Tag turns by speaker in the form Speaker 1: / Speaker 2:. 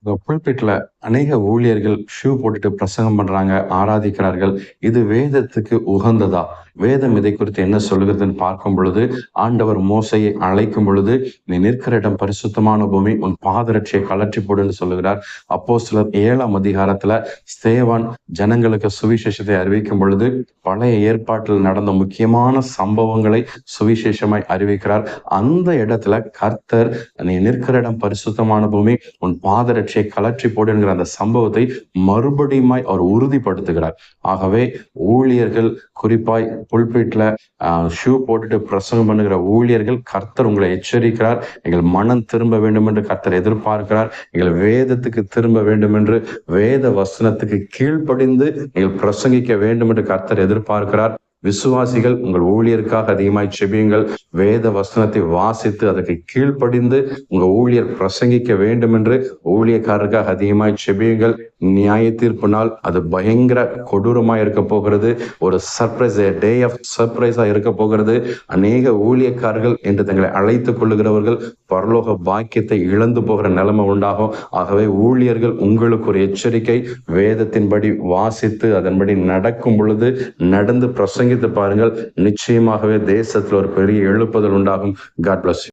Speaker 1: புல்பிட்ல அநேக ஊழியர்கள் ஷூ போட்டுட்டு பிரசங்கம் பண்றாங்க, ஆராதிக்கிறார்கள். இது வேதத்துக்கு உகந்ததா? வேதம் இதை குறித்து என்ன சொல்லுகிறதுன்னு பார்க்கும் பொழுது, ஆண்டவர் மோசையை அழைக்கும் பொழுது, நீ நிற்கிற இடம் பரிசுத்தமான பூமி, உன் பாதரட்சியை கழற்றி போடுன்னு சொல்லுகிறார். அப்போஸ்தலர் 7ஆம் அதிகாரத்துல ஸ்தேவான் ஜனங்களுக்கு சுவிசேஷத்தை அறிவிக்கும் பொழுது, பழைய ஏற்பாட்டில் நடந்த முக்கியமான சம்பவங்களை சுவிசேஷமாய் அறிவிக்கிறார். அந்த இடத்துல கர்த்தர், நீ நிற்கிற இடம் பரிசுத்தமான பூமி, உன் பாதரட்சியை கழற்றி போடு என்கிற அந்த சம்பவத்தை மறுபடியுமாய் அவர் உறுதிப்படுத்துகிறார். ஆகவே ஊழியர்கள், குறிப்பாய் புல்பிட்ல ஷூ போட்டுட்டு பிரசங்கம் பண்ணுகிற ஊழியர்கள், கர்த்தர் உங்களை எச்சரிக்கிறார். எங்கள் மனம் திரும்ப வேண்டும் என்று கர்த்தர் எதிர்பார்க்கிறார். எங்கள் வேதத்துக்கு திரும்ப வேண்டும் என்று, வேத வசனத்துக்கு கீழ்ப்படிந்து நீங்கள் பிரசங்கிக்க வேண்டும் என்று கர்த்தர் எதிர்பார்க்கிறார். விசுவாசிகள் உங்கள் ஊழியருக்காக அதிகமாய் செபியுங்கள். வேத வசனத்தை வாசித்து அதற்கு கீழ்ப்படிந்து உங்க ஊழியர் பிரசங்கிக்க வேண்டும் என்று ஊழியக்காரருக்காக அதிகமாய் செபியுங்கள். நியாய தீர்ப்பு நாள் அது பயங்கர கொடூரமாய் இருக்க போகிறது. ஒரு சர்ப்ரைஸ், டே ஆஃப் சர்ப்ரைஸா இருக்க போகிறது. அநேக ஊழியக்காரர்கள் என்று தங்களை அழைத்துக் கொள்ளுகிறவர்கள் பரலோக பாக்கியத்தை இழந்து போகிற நிலைமை உண்டாகும். ஆகவே ஊழியர்கள், உங்களுக்கு ஒரு எச்சரிக்கை, வேதத்தின்படி வாசித்து அதன்படி நடக்கும் பொழுது நடந்து பிரசங்கித்து பாருங்கள். நிச்சயமாகவே தேசத்தில் ஒரு பெரிய எழுப்புதல் உண்டாகும். God bless you.